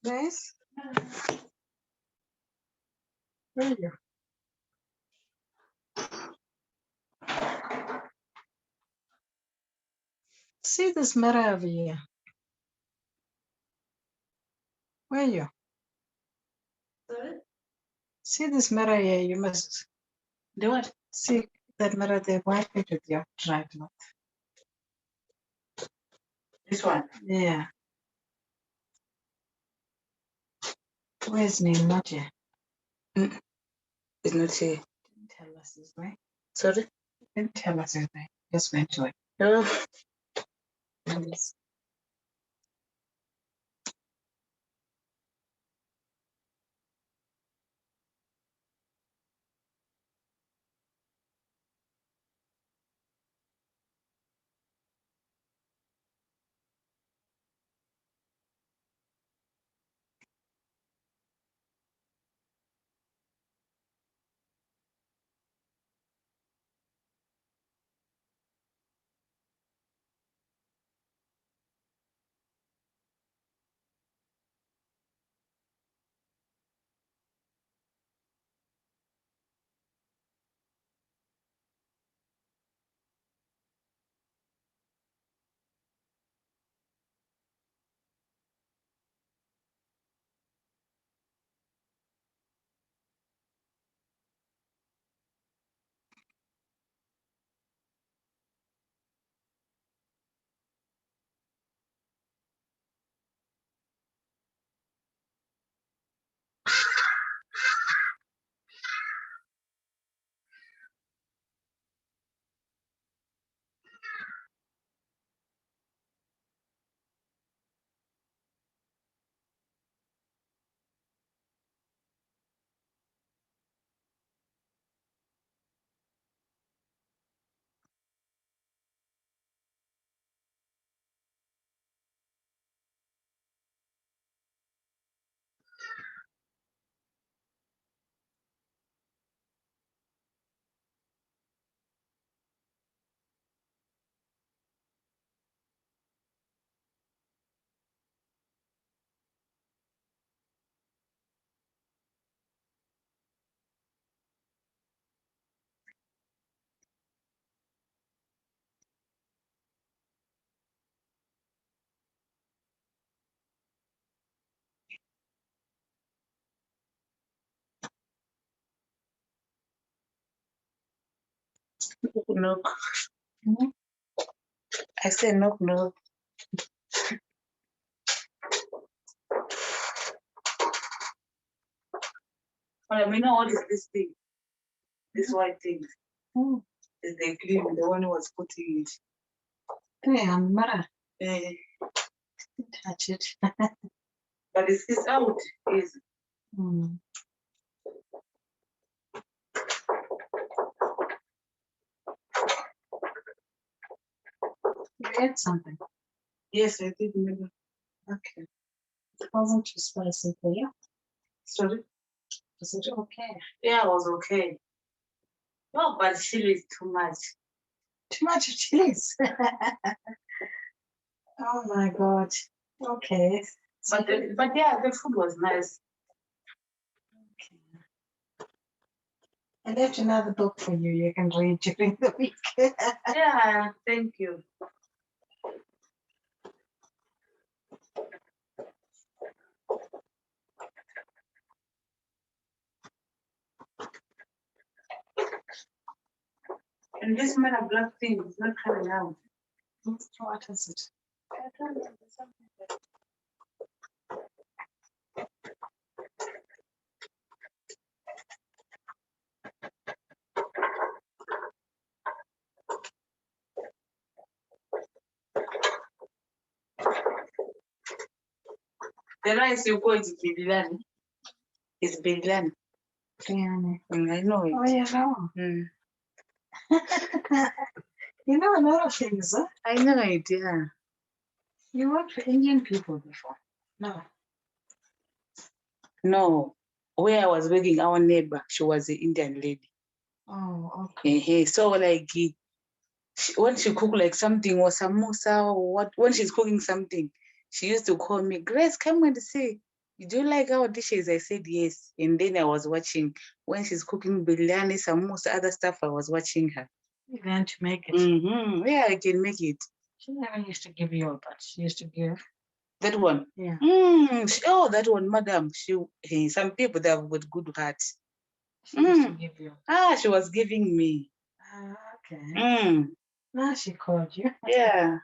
Guys, where are you? See this mirror over here. Where are you? Sorry? See this mirror here, you must The what? see that mirror there, wipe it with your dry cloth. This one? Yeah. Where's name? Not here. It's not here. Didn't tell us his way. Sorry? Didn't tell us his way. Just went to it. Oh, Yes. knock. Mhm. I said knock, knock. Well, I mean, what is this thing? This white thing. Oh, Is the cream, the one who was putting it. yeah, mirror. Eh, Touch it. but it's out. Is Hmm. You ate something. yes, I did remember. Okay. It wasn't too spicy for you. Sorry? Was it okay? Yeah, I was okay. No, but chili is too much. Too much chilies. Oh my God. Okay. But yeah, the food was nice. Okay. I left another book for you. You can read during the week. Yeah, thank you. And this matter black thing is not coming out. What is it? I don't know, there's something there. The rice you call it biryani. It's biryani. Biryani. I know it. Oh, you know. Mm. You know a lot of things, huh? I know it, yeah. You worked for Indian people before. No. No, where I was working, our neighbor, she was an Indian lady. Oh, okay. So like when she cook like something or samosa or what, when she's cooking something, she used to call me, Grace, come and see. Do you like our dishes? I said yes. And then I was watching when she's cooking biryani, samosa, other stuff. I was watching her. You learn to make it. Yeah, I can make it. She never used to give you, but she used to give. That one. Yeah. Oh, that one, madam. Some people that have got good heart. She used to give you. She was giving me. Okay. Now she called you. Yeah.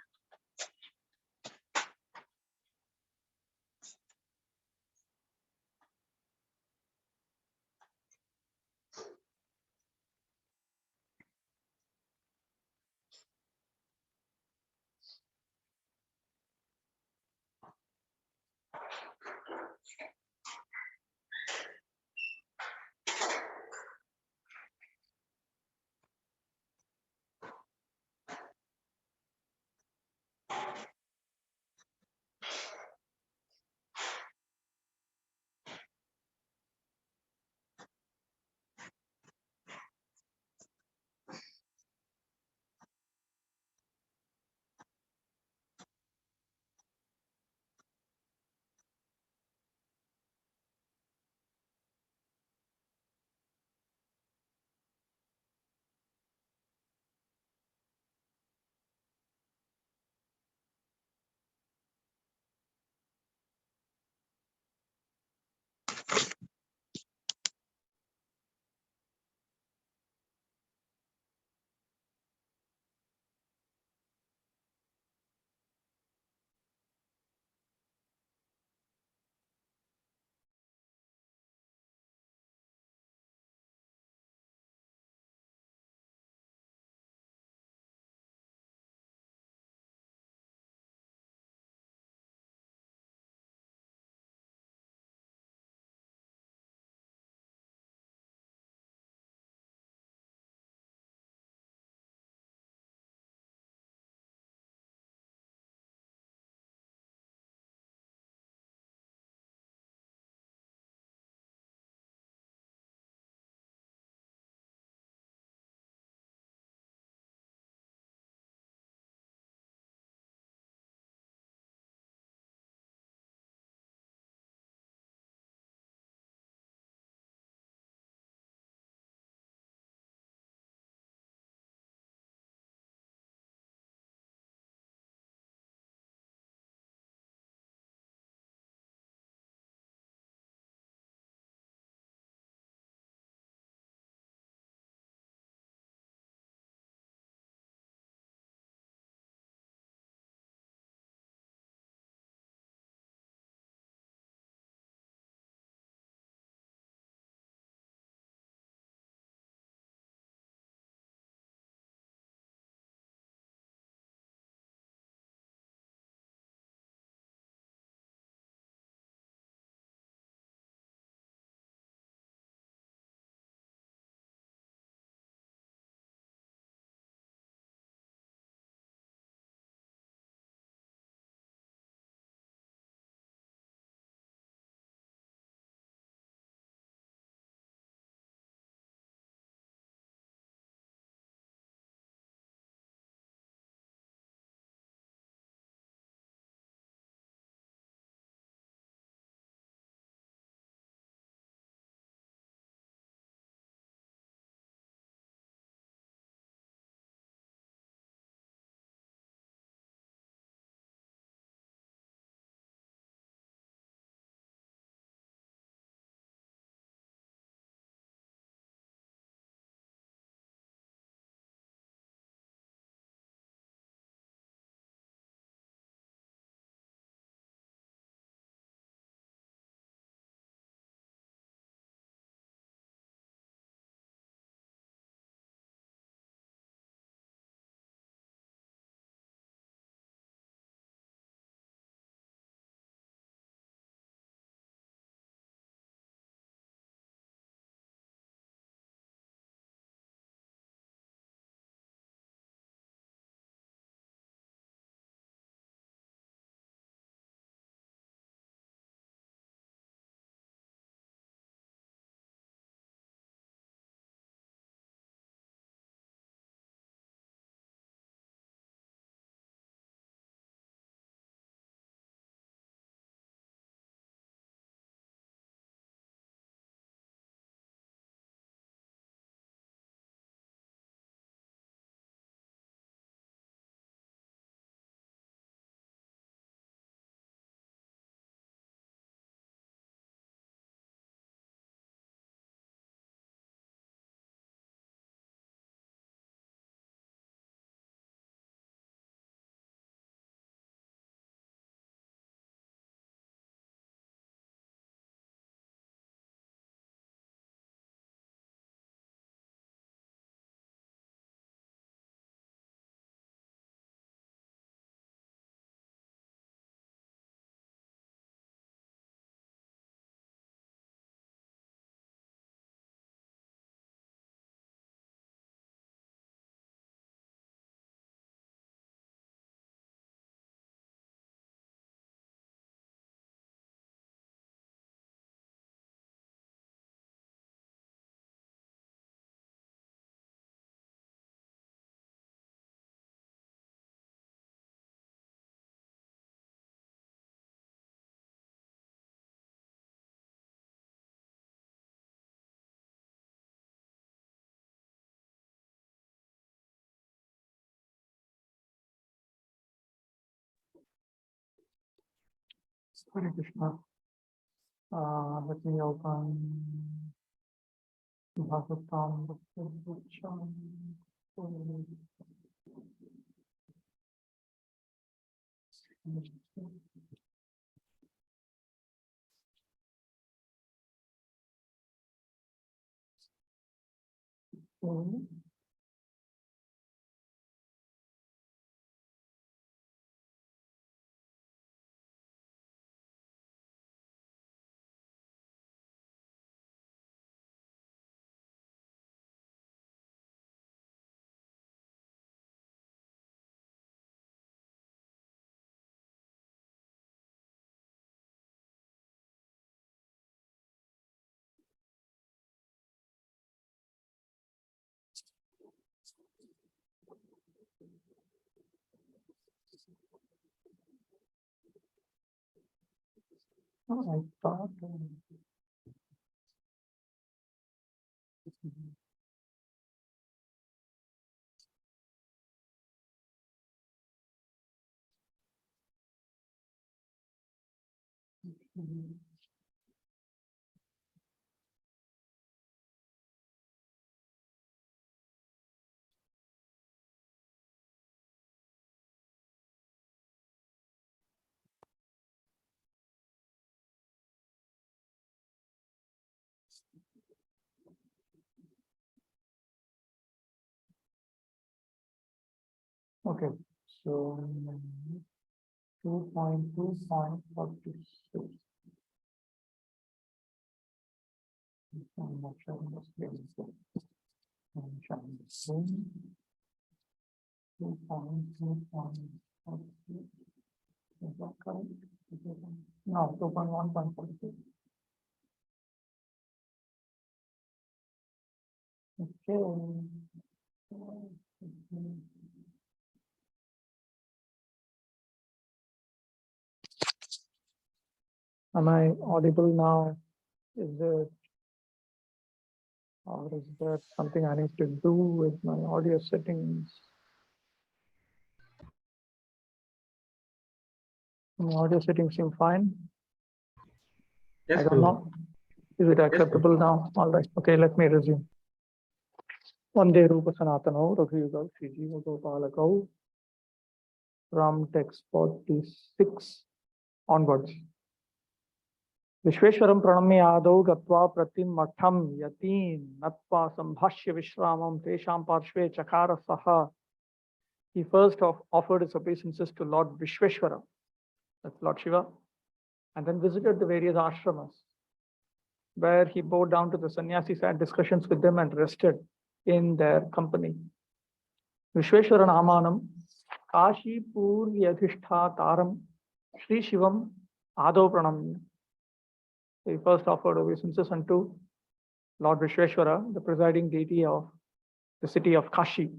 Hare Krishna. Let me open Bhagavatamrita. I thought. Okay, so 2.2.46. I'm not sure I'm just getting it. I'm trying to see. 2.2.46. Is that correct? No, 2.1.46. Okay. Am I audible now? Is there, or is there something I need to do with my audio settings? My audio settings seem fine. Yes, I don't Prabhu. know. Is it acceptable now? All right. Okay, let me resume. Vande Rupa Sanatano, Raghuyugal, Srijiva Gopalakau, from text 46 onwards. Vishweshwaram pranamya adau gatva pratim matham yatin natva sambhashya vishramam tesham parshve chakara saha. He first offered his obeisances to Lord Vishweshwara, that's Lord Shiva, and then visited the various ashramas, where he bowed down to the sannyasis, had discussions with them, and rested in their company. Vishweshwara Namanam Kashi Puryadhishta Taram Sri Shivam Adho Pranamya. He first offered obeisances unto Lord Vishweshwara, the presiding deity of the city of Kashi.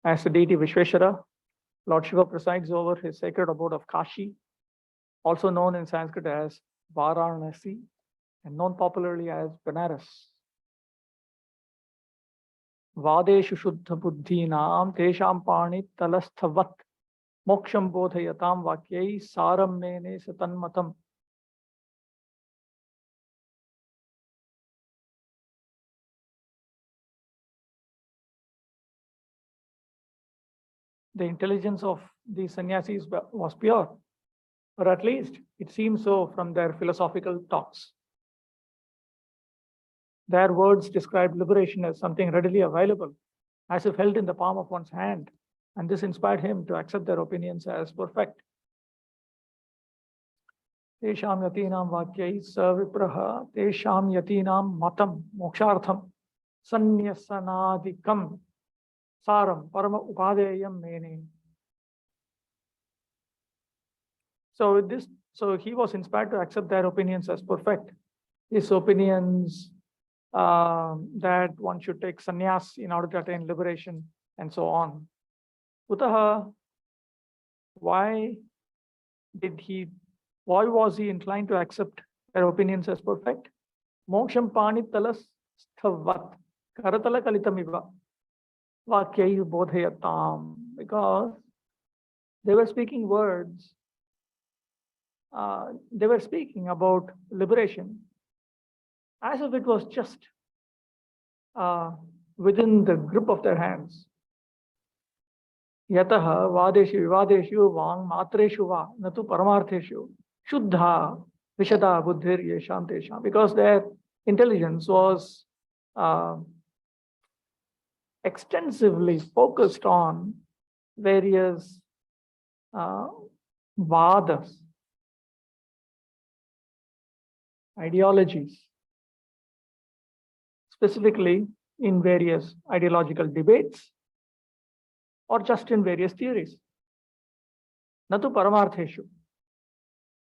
As the deity Vishweshwara, Lord Shiva presides over his sacred abode of Kashi, also known in Sanskrit as Varanasi and known popularly as Benares. Vadeshu Shuddha Buddhinam Tesham Pani Talasthavat Moksham Bodhayatam Vakyai Saram Mene Satanmatam. The intelligence of these sannyasis was pure, or at least it seems so from their philosophical talks. Their words described liberation as something readily available, as if held in the palm of one's hand, and this inspired him to accept their opinions as perfect. Tesham yatinam vakyai savipraha tesham yatinam matam mokshartham sanyasanadikam saram parama upadeyam mene. So he was inspired to accept their opinions as perfect. His opinions that one should take sannyas in order to attain liberation and so on. Utaha, why was he inclined to accept their opinions as perfect? Moksham pani talas sthavat karatala kalitamiva vakyai bodhayatam, because they were speaking words they were speaking about liberation as if it was just within the grip of their hands. Yataha vadeshu vivadeshu vang matreshu va natu paramartheshu shuddha vishada buddhir yesham tesham, because their intelligence was extensively focused on various vadas, ideologies, specifically in various ideological debates or just in various theories. Natu paramartheshu.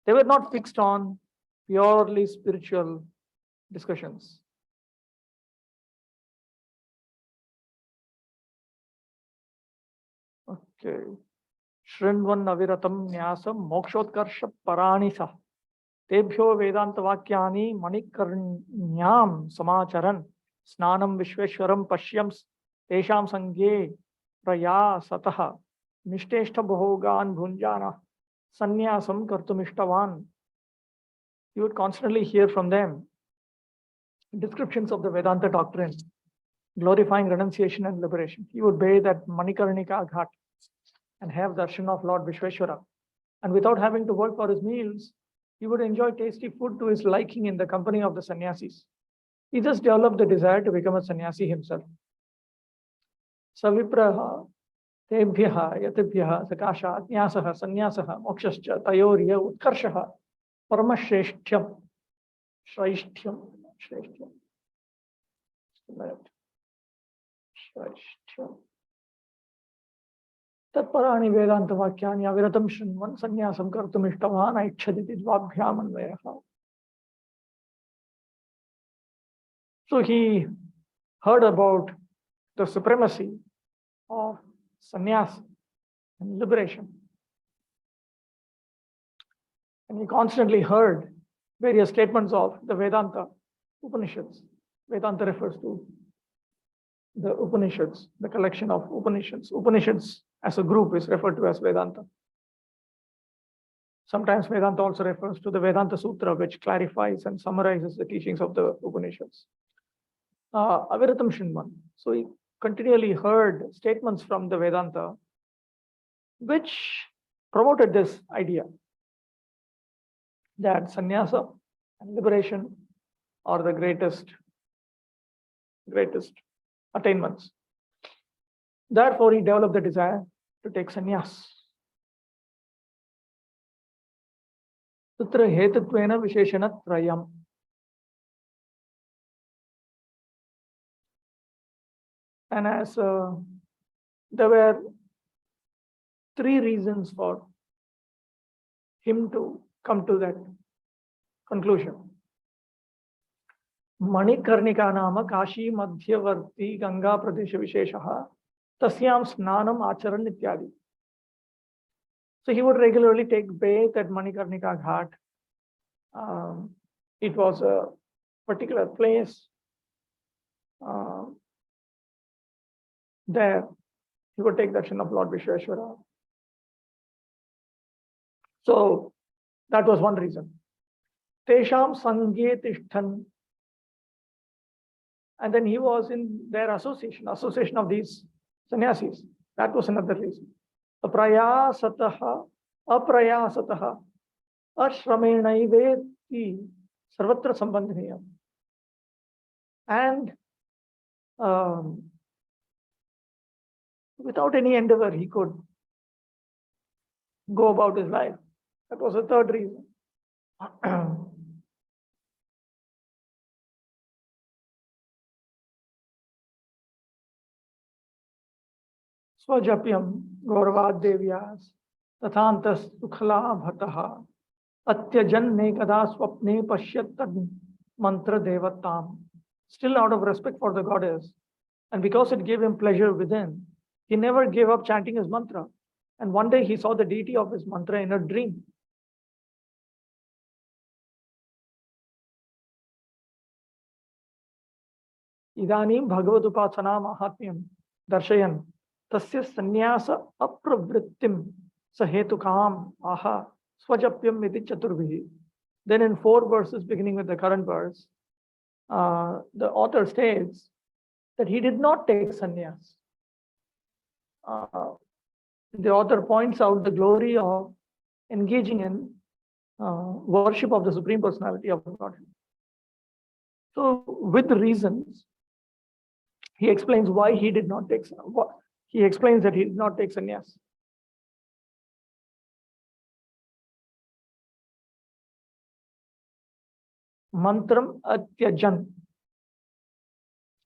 They were not fixed on purely spiritual discussions. Okay. Shrinvan aviratam nyasam mokshotkarsha paranisa. Tebhyo vedanta vakyani manikarnyam samacharan. Snanam vishveshwaram pashyams tesham sangye praya sataha. Nishteshta bhogan bhunjana sannyasam kartumishtavan. You would constantly hear from them descriptions of the Vedanta doctrine, glorifying renunciation and liberation. He would bathe at Manikarnika Ghat and have darshan of Lord Vishveshwara. And without having to work for his meals, he would enjoy tasty food to his liking in the company of the sannyasis. He just developed the desire to become a sannyasi himself. Savipraha tebhyaha yatibhyaha sakasha nyasaha sannyasaha mokshascha tayorya utkarshaha paramashreshthyam shraishthyam shraishthyam shraishthyam tatparani vedanta vakyani aviratam shrinvan sannyasam kartumishtavan aichhaditi dvabhyam anvayaha. So he heard about the supremacy of sannyas and liberation. And he constantly heard various statements of the Vedanta Upanishads. Vedanta refers to the Upanishads, the collection of Upanishads. Upanishads as a group is referred to as Vedanta. Sometimes Vedanta also refers to the Vedanta Sutra, which clarifies and summarizes the teachings of the Upanishads. Aviratam Shinman. So he continually heard statements from the Vedanta which promoted this idea that sannyasa and liberation are the greatest attainments. Therefore, he developed the desire to take sannyas. Tatra hetutvena visheshana trayam. And as there were three reasons for him to come to that conclusion. Manikarnika nama Kashi Madhyavarti Ganga Pradesha Visheshaha Tasyam Snanam Acharan Ityadi. So he would regularly take bath at Manikarnika Ghat. It was a particular place. There he would take darshan of Lord Vishveshwara. So that was one reason. Tesham Sangye Tishthan. And then he was in their association of these sannyasis. That was another reason. Aprayasataha ashramenaiveti sarvatra sambandhaniyam. And without any endeavor, he could go about his life. That was the third reason. Swajapyam Gauravad Devyas Tathantas Sukhala Bhataha Atyajanne Kada Swapne Pashyatad Mantra Devatam. Still out of respect for the goddess, and because it gave him pleasure within, he never gave up chanting his mantra. And one day he saw the deity of his mantra in a dream. Idanim Bhagavatupasana Mahatmyam Darshayan Tasya Sannyasa Apravrittim Sahetukam Aha Swajapyam iti chaturvihi. Then in 4 verses, beginning with the current verse, the author states that he did not take sannyas. The author points out the glory of engaging in worship of the Supreme Personality of Godhead. So, with reasons, he explains why he did not take. He explains that he did not take sannyas. Mantram atyajan.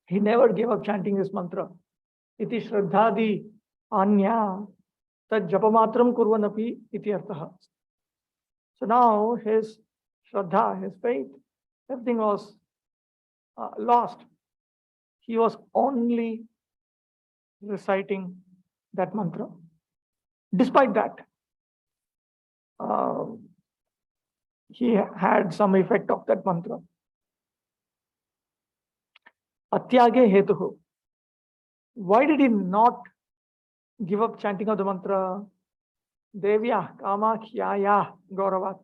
He never gave up chanting his mantra. Iti shraddhadi anya tad japamatram kurvanapi iti arthaha. So now his shraddha, his faith, everything was lost. He was only reciting that mantra. Despite that, he had some effect of that mantra. Atyage hetuhu. Why did he not give up chanting of the mantra? Devya kamakhyaya gauravat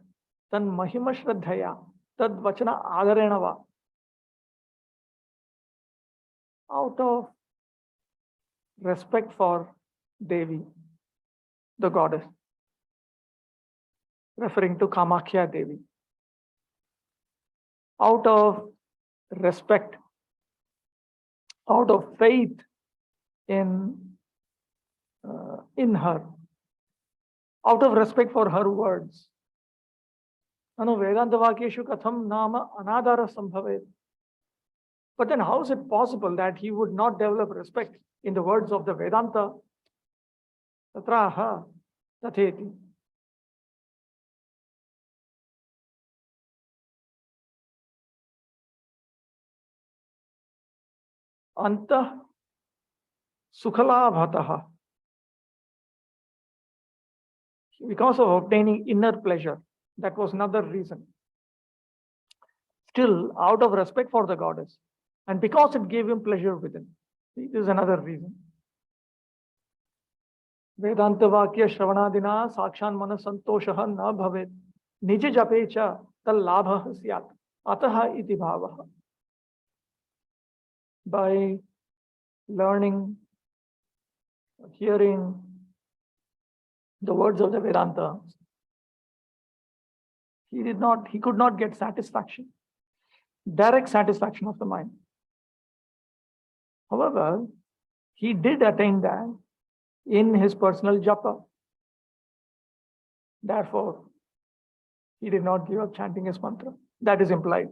tan mahima shraddhaya tad vachana adarenava. Out of respect for Devi, the goddess, referring to Kamakhya Devi. Out of respect, out of faith in her, out of respect for her words. Anu Vedanta Vakyeshu Katham Nama Anadara Sambhavet. But then how is it possible that he would not develop respect in the words of the Vedanta? Tatraha tatheti. Anta sukhalabhataha. Because of obtaining inner pleasure. That was another reason. Still, out of respect for the goddess, and because it gave him pleasure within. This is another reason. Vedanta Vakya Shravanadina Sakshan Mana Santoshaha Na Bhavet Nija Japecha Tal Labha Syat Ataha Iti Bhavaha. By learning, hearing the words of the Vedanta, he could not get satisfaction, direct satisfaction of the mind. However, he did attain that in his personal japa. Therefore, he did not give up chanting his mantra. That is implied.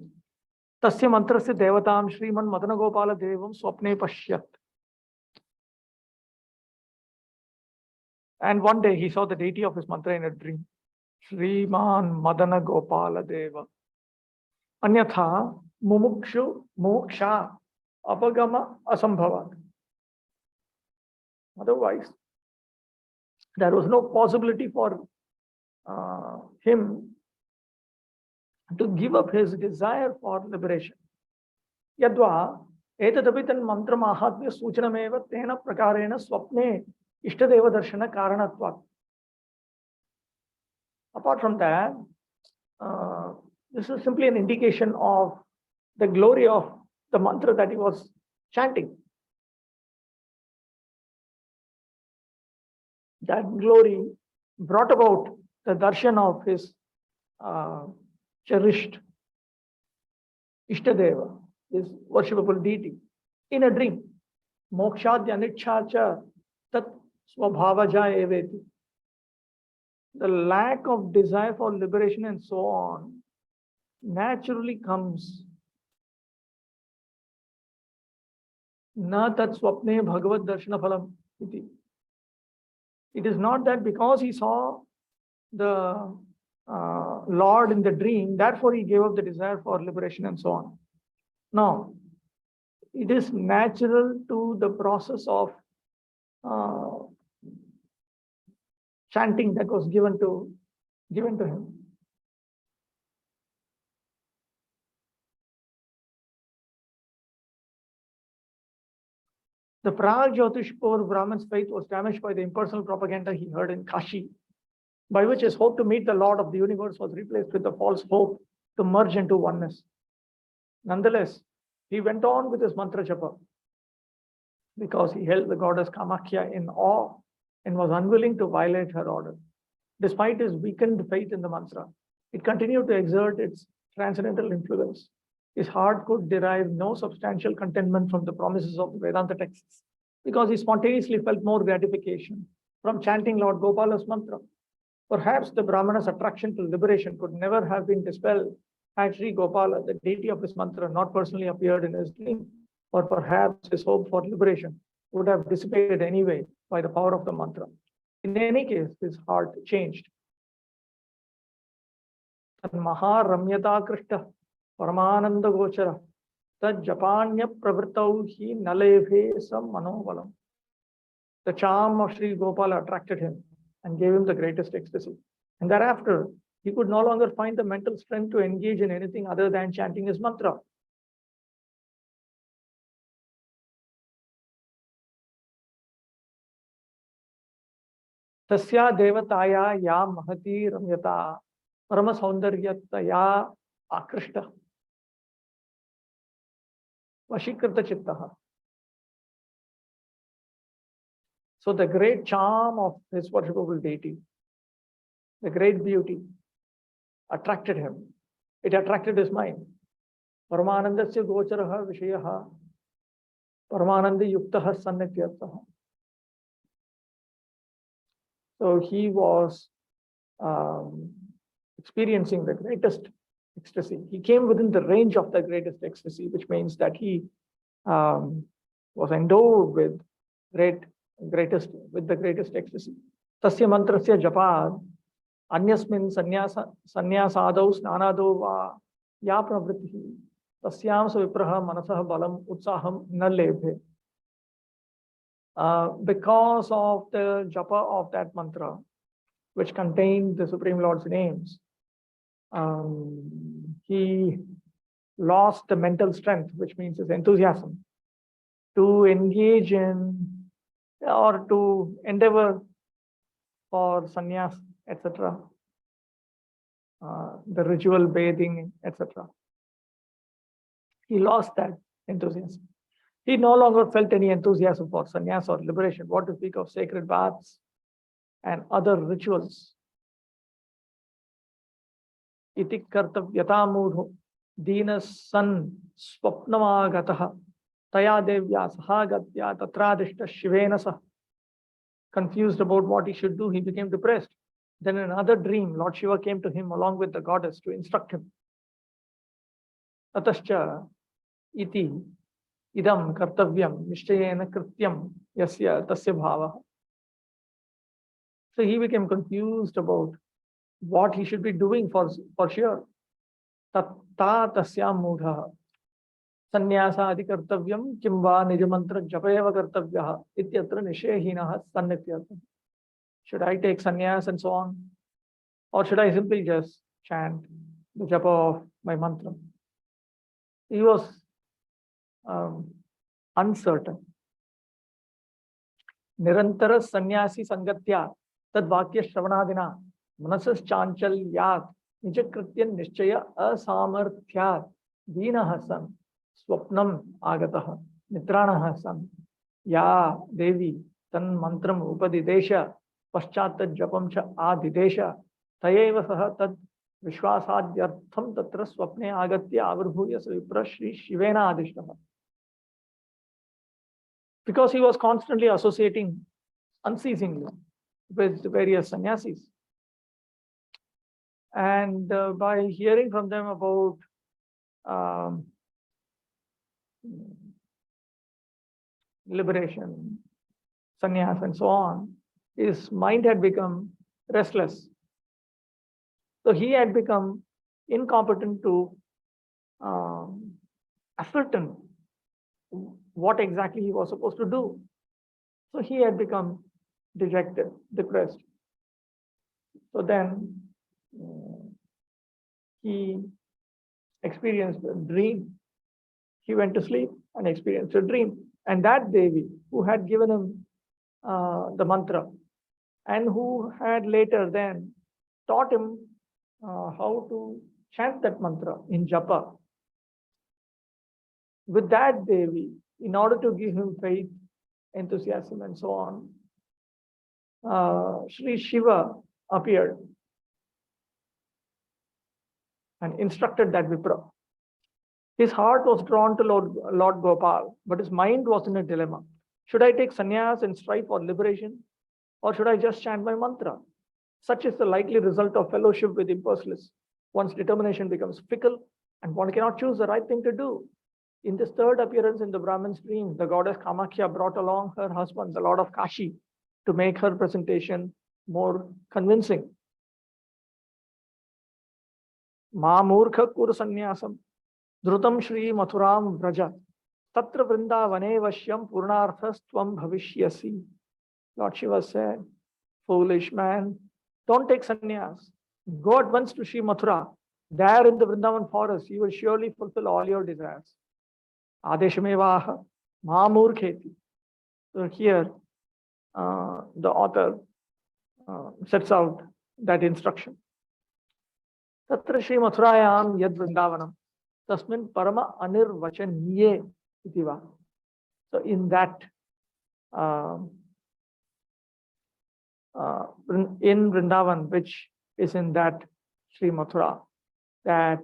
Tasya mantrasya devatam Shriman Madana Gopala Devam Swapne Pashyat. And one day he saw the deity of his mantra in a dream. Shriman Madana Gopala Deva. Anyatha mumukshu moksha apagama asambhavat. Otherwise, there was no possibility for him to give up his desire for liberation. Yadva etadapitan mantra mahatmya suchanameva tena prakarena swapne ishtadeva darshana karanatvat. Apart from that, this is simply an indication of the glory of the mantra that he was chanting. That glory brought about the darshan of his cherished Ishtadeva, his worshipable deity, in a dream. Mokshadya nichchacha tat swabhavaja eveti. The lack of desire for liberation and so on naturally comes. Na tat swapne bhagavad darshana phalam iti. It is not that because he saw the Lord in the dream, therefore he gave up the desire for liberation and so on. No, it is natural to the process of chanting that was given to him. The Prag Jyotish Pur Brahman's faith was damaged by the impersonal propaganda he heard in Kashi. by which his hope to meet the Lord of the universe was replaced with the false hope to merge into oneness. Nonetheless, he went on with his mantra japa because he held the goddess Kamakhya in awe and was unwilling to violate her order. Despite his weakened faith in the mantra, it continued to exert its transcendental influence. His heart could derive no substantial contentment from the promises of the Vedanta texts because he spontaneously felt more gratification from chanting Lord Gopala's mantra. Perhaps the Brahmana's attraction to liberation could never have been dispelled had Sri Gopala, the deity of his mantra, not personally appeared in his dream, or perhaps his hope for liberation would have dissipated anyway by the power of the mantra. In any case, his heart changed. Maha Ramyata Krishta Paramananda Gochara Tad Japanya Pravritau Hi Naleve Sam Manovalam. The charm of Sri Gopala attracted him and gave him the greatest ecstasy. And thereafter, he could no longer find the mental strength to engage in anything other than chanting his mantra. Tasya devataya ya mahati ramyata parama saundaryataya akrishta vashikrita chittaha. So the great charm of his worshipable deity, the great beauty, attracted him. It attracted his mind. Paramanandasya gocharaha vishayaha paramanandi yuktaha sannityartaha. So he was experiencing the greatest ecstasy. He came within the range of the greatest ecstasy, which means that he was endowed with the greatest ecstasy. Tasya mantrasya japad anyasmin sannyasadav snanadav va ya pravritti tasyam sa vipraha manasah balam utsaham na lebhe. Because of the japa of that mantra, which contained the Supreme Lord's names, he lost the mental strength, which means his enthusiasm, to engage in or to endeavor for sannyas, etc., the ritual bathing, etc. He lost that enthusiasm. He no longer felt any enthusiasm for sannyas or liberation, what to speak of sacred baths and other rituals. Iti kartavyata mudho dinas san swapnamagataha taya devya sahagatya tatradishta shivena sah. Confused about what he should do, he became depressed. Then in another dream, Lord Shiva came to him along with the goddess to instruct him. Tatascha iti idam kartavyam nishchayena krityam yasya tasya bhava. So he became confused about what he should be doing for sure. Tatta tasya mudha sannyasa adi kartavyam kimva nijamantra japayeva kartavyaha ityatra nishehinaha sannityartham. Should I take sannyas and so on? Or should I simply just chant the japa of my mantra? He was uncertain. Nirantara sannyasi sangatya tad vakya shravanadina manasas chanchalyat nijakrityan nishchaya asamarthyat dinaha san swapnam agataha nitranaha san ya devi tan mantram upadidesha paschat japam cha adidesha tayeva saha tad vishwasadyartham tatra swapne agatya avirbhuya vipra Shri Shivena adishtaha. Because he was constantly associating unceasingly with various sannyasis. And by hearing from them about liberation, sannyas, and so on, his mind had become restless. So he had become incompetent to ascertain what exactly he was supposed to do. So he had become dejected, depressed. So then he experienced a dream. He went to sleep and experienced a dream. And that Devi, who had given him the mantra and who had later then taught him how to chant that mantra in japa. With that Devi, in order to give him faith, enthusiasm, and so on, Sri Shiva appeared and instructed that Vipra. His heart was drawn to Lord Gopal, but his mind was in a dilemma. Should I take sannyas and strive for liberation, or should I just chant my mantra? Such is the likely result of fellowship with impersonalists. One's determination becomes fickle, and one cannot choose the right thing to do. In this third appearance in the Brahmin's dream, the goddess Kamakhya brought along her husband, the Lord of Kashi, to make her presentation more convincing. Ma murkha kur sannyasam dhrutam shri mathuram vraja tatra vrindavane vashyam purnarthastvam bhavishyasi. Lord Shiva said, foolish man, don't take sannyas. Go at once to Sri Mathura. There in the Vrindavan forest, you will surely fulfill all your desires. Adeshamevaha Mahamurkheti. So here, the author sets out that instruction. Tatra Shri Mathurayam Yad Vrindavanam Tasmin Parama Anirvachaniye Itiva. So in that, in Vrindavan, which is in that Sri Mathura, that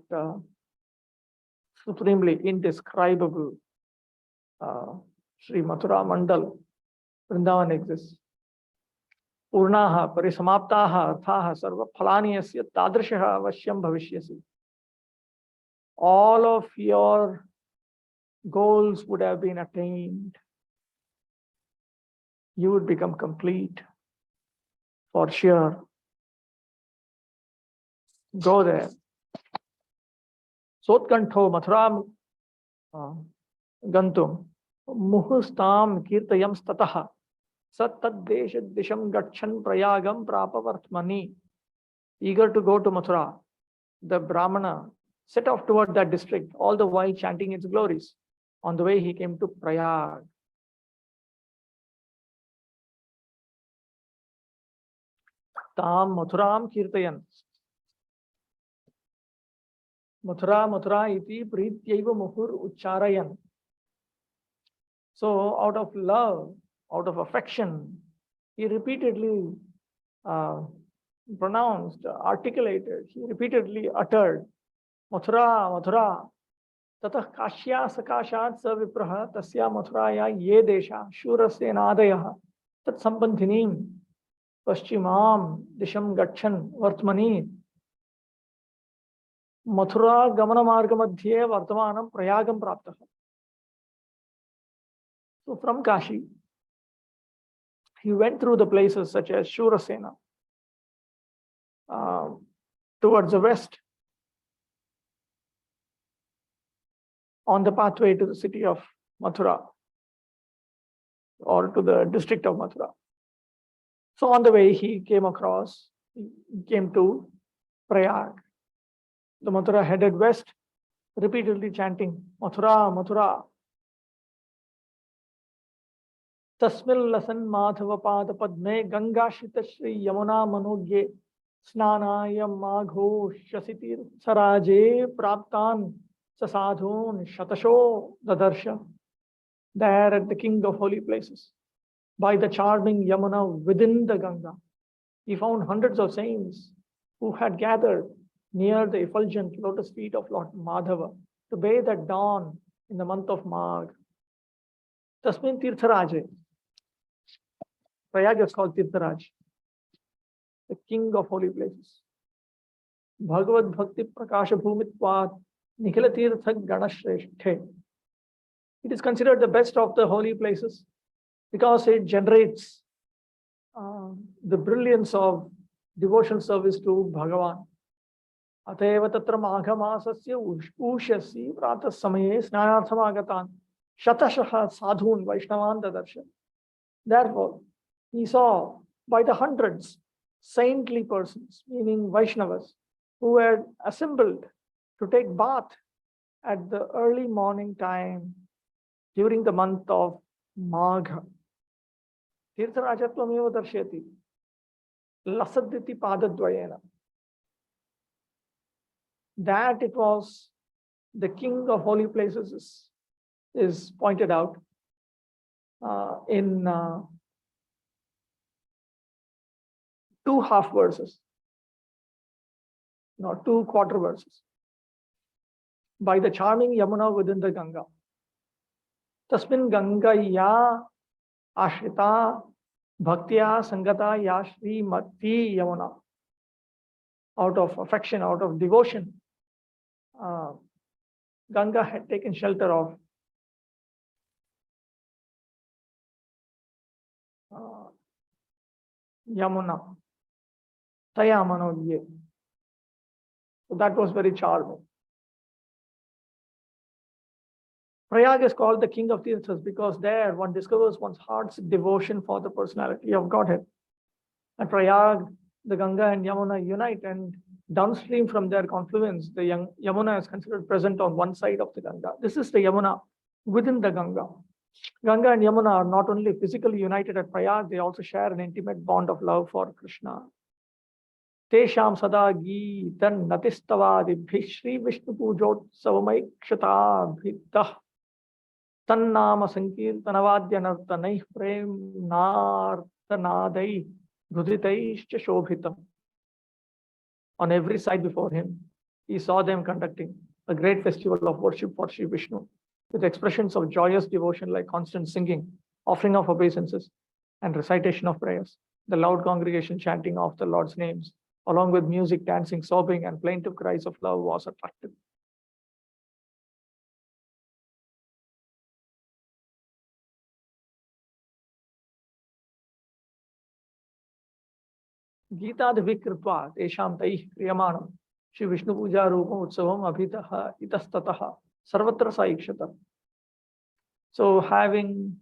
supremely indescribable Sri Mathura Mandal, Vrindavan exists. Purnaha Parisamaptaha Arthaha Sarva Phalani Yasya Tadrishaha Vashyam Bhavishyasi. All of your goals would have been attained. You would become complete for sure. Go there. Sotkanto Mathuram Gantum Muhustam Kirtayam Stataha Sattad Disham Gachan Prayagam Prapavartmani. Eager to go to Mathura, the Brahmana set off toward that district, all the while chanting its glories. On the way, he came to Prayag. Tam Mathuram Kirtayan. Mathura iti prityaiva muhur ucharayan. So out of love, out of affection, he repeatedly pronounced, articulated, he repeatedly uttered, Mathura, Mathura. Tatah kashya sakashat sa vipraha tasya mathuraya ye desha shurasya nadayaha tat sambandhinim paschimam disham gachan vartmani. Mathura gamana marga madhye vartamanam prayagam praptaha. So from Kashi, he went through the places such as Shurasena, towards the west, on the pathway to the city of Mathura, or to the district of Mathura. So on the way, he came to Prayag. The Mathura headed west, repeatedly chanting, Mathura, Mathura. Tasmil lasan madhava pada padme ganga shita shri yamuna manogye snanaya magho shasitir saraje praptan sasadhun shatasho dadarsha. There at the king of holy places, by the charming Yamuna within the Ganga, he found hundreds of saints who had gathered near the effulgent lotus feet of Lord Madhava to bathe at dawn in the month of Magh. Tasmin Tirtharaje. Prayag is called Tirtharaj, the king of holy places. Bhagavad Bhakti Prakasha Bhumitvat Nikhila Tirtha Ganashresthe. It is considered the best of the holy places because it generates the brilliance of devotional service to Bhagavan. Ateva tatra maghamasasya ushasi prata samaye snanartham agatan shatashaha sadhun vaishnavan dadarshan. Therefore, he saw by the hundreds saintly persons, meaning Vaishnavas, who had assembled to take bath at the early morning time during the month of Magha. Tirtharajatvam eva darshati lasaditi padadvayena. that it was the king of holy places is pointed out in 2 half verses, no, 2 quarter verses, by the charming Yamuna within the Ganga. Tasmin Ganga ya ashrita bhaktya sangata ya Srimati Yamuna. Out of affection, out of devotion, Ganga had taken shelter of Yamuna. Taya Manodiye. So that was very charming. Prayag is called the king of tirthas because there one discovers one's heart's devotion for the personality of Godhead. At Prayag, the Ganga and Yamuna unite, and downstream from their confluence, the Yamuna is considered present on one side of the Ganga. This is the Yamuna within the Ganga. Ganga and Yamuna are not only physically united at Prayag, they also share an intimate bond of love for Krishna. Tesham sada geetan natistavadibhi Shri Vishnu Pujot Savamaikshata Tannama Sankirtanavadya Nartanai Prem Nartanadai Ruditaishcha Shobhitam. On every side before him, he saw them conducting a great festival of worship for Shri Vishnu, with expressions of joyous devotion like constant singing, offering of obeisances, and recitation of prayers. The loud congregation chanting of the Lord's names, along with music, dancing, sobbing, and plaintive cries of love was attractive. Gita Dvikritva Tesham Taih Kriyamanam Shri Vishnu Puja Rupa Utsavam Abhitaha Itastataha Sarvatra Saikshata. So having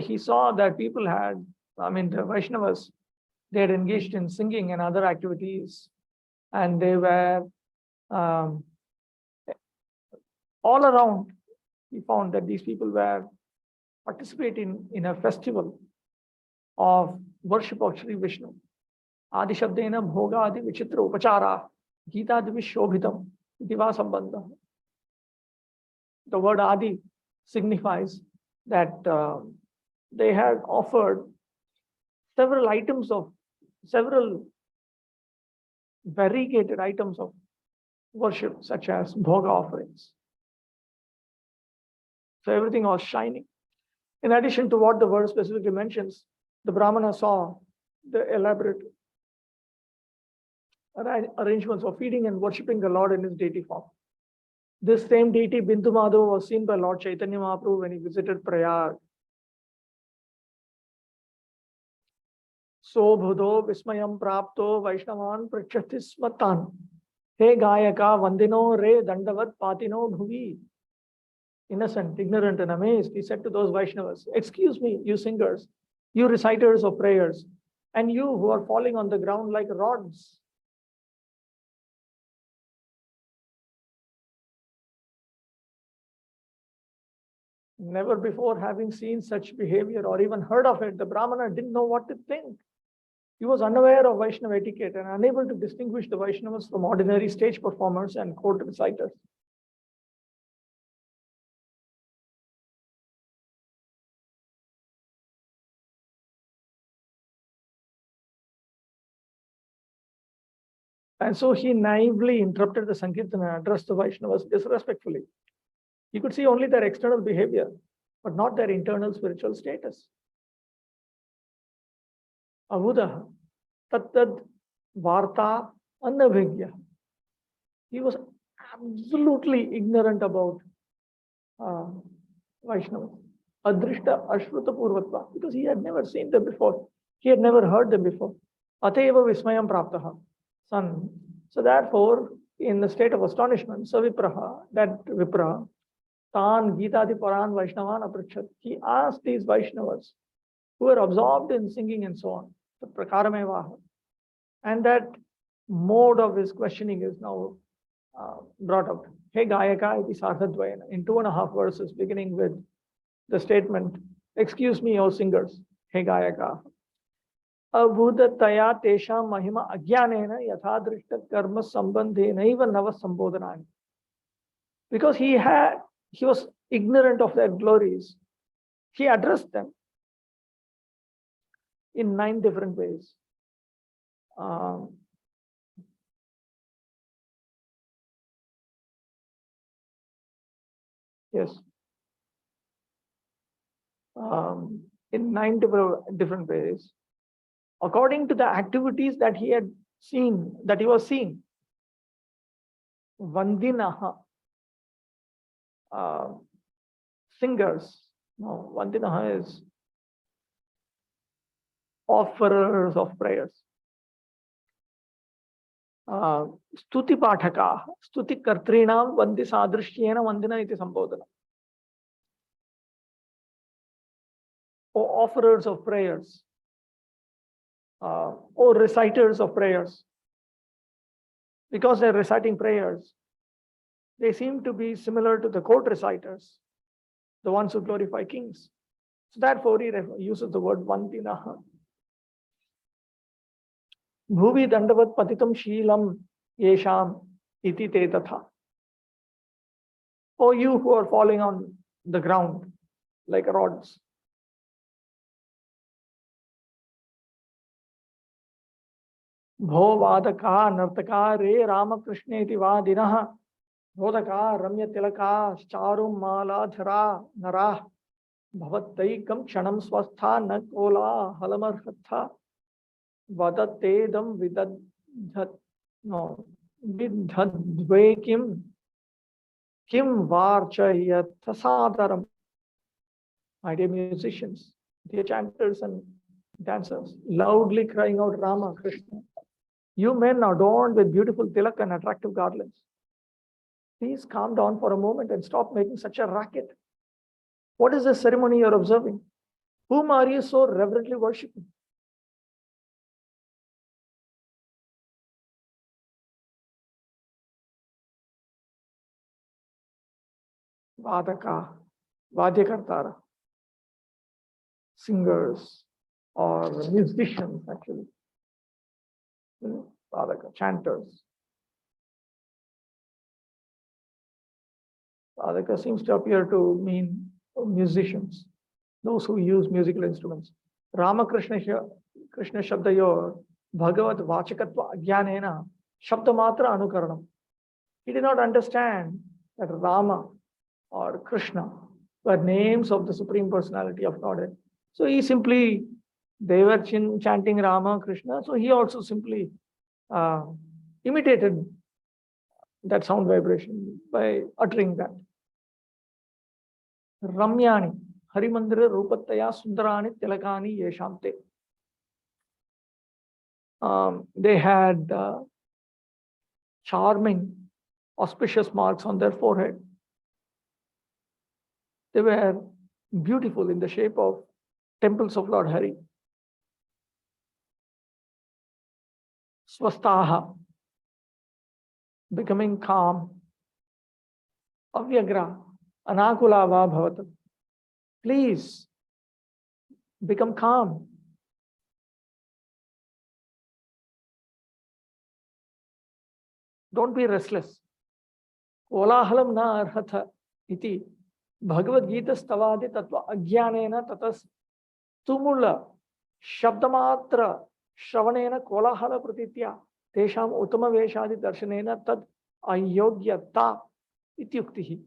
he saw that people had, the Vaishnavas, they had engaged in singing and other activities, and they were all around. He found that these people were participating in a festival of worship of Shri Vishnu. Adi Shabdena Bhoga Adi Vichitra Upachara Gita Dvishobhitam Itiva Sambandha. The word Adi signifies that they had offered several variegated items of worship, such as bhoga offerings. So everything was shining. In addition to what the verse specifically mentions, the Brahmana saw the elaborate arrangements of feeding and worshipping the Lord in his deity form. This same deity, Bindu Madhava, was seen by Lord Chaitanya Mahaprabhu when he visited Prayag. So Bhudo Vismayam Prapto Vaishnavan Prachatismatan. He Gayaka Vandino Re Dandavat Patino Bhuvi. Innocent, ignorant, and amazed, he said to those Vaishnavas, "Excuse me, you singers, you reciters of prayers, and you who are falling on the ground like rods. Never before having seen such behavior or even heard of it, the Brahmana didn't know what to think. He was unaware of Vaishnava etiquette and unable to distinguish the Vaishnavas from ordinary stage performers and court reciters. And so he naively interrupted the Sankirtan and addressed the Vaishnavas disrespectfully. He could see only their external behavior, but not their internal spiritual status. Avudah tattad varta annavigya. He was absolutely ignorant about Vaishnavas. Adrishta ashruta purvatva, because he had never seen them before. He had never heard them before. Ateva vismayam praptaha. Son. So therefore, in the state of astonishment, Savipraha, that Vipra, Tan Gita Di Paran Vaishnavan Aprachat, he asked these Vaishnavas who were absorbed in singing and so on, the Prakaramevaha. And that mode of his questioning is now brought out. Hey Gayaka iti Sardhadvayana, in 2.5 verses, beginning with the statement, "Excuse me, O singers, Hey Gayaka." अभूततया तेषां महिमा अज्ञानेन यथा दृष्ट कर्म संबंधेनैव नव संबोधनानि. Because he was ignorant of their glories, he addressed them in 9 different ways. Yes. In 9 different ways, according to the activities that he had seen, that he was seeing. Vandinaha, singers. No, Vandinaha is offerers of prayers. Stuti pathaka, stuti kartrinam vandi sadrishyena vandina iti sambodhana. Or offerers of prayers, or reciters of prayers. Because they're reciting prayers, they seem to be similar to the court reciters, the ones who glorify kings. So therefore, he uses the word vandinaha. Bhuvi dandavat patitam sheelam yesham iti te tatha. For you who are falling on the ground like rods. Bho vadaka nartaka re Ramakrishna iti vadinaha. Rodaka ramya tilaka charum mala dhara narah. Bhavattaikam kshanam swastha nakola halamarhatha. Vadatedam vidhadve kim varchayatasadaram. My dear musicians, dear chanters and dancers, loudly crying out Rama, Krishna. You men adorned with beautiful tilak and attractive garlands. Please calm down for a moment and stop making such a racket. What is the ceremony you're observing? Whom are you so reverently worshipping? Vadaka, Vadyakartara, singers or musicians actually. Vadaka, chanters. Vadaka seems to appear to mean musicians, those who use musical instruments. Ramakrishna Krishna Shabdayor Bhagavat Vachakatva Ajnanena Shabdamatra Anukaranam. He did not understand that Rama or Krishna were names of the Supreme Personality of Godhead. So he simply, they were chanting Rama, Krishna, so he also simply imitated that sound vibration by uttering that. Ramyani, Harimandira Rupataya Sundarani Tilakani Yeshamte. They had charming, auspicious marks on their forehead. They were beautiful in the shape of temples of Lord Hari. Swastaha, becoming calm. Avyagra, anakula va bhavata. Please become calm. Don't be restless. Kolahalam na arhatha iti Bhagavad Gita stavadi tatva ajnanena tatas tumula shabdamatra shravanena kolahala pratitya tesham uttama veshadi darshanena tad ayogyata ityuktihi.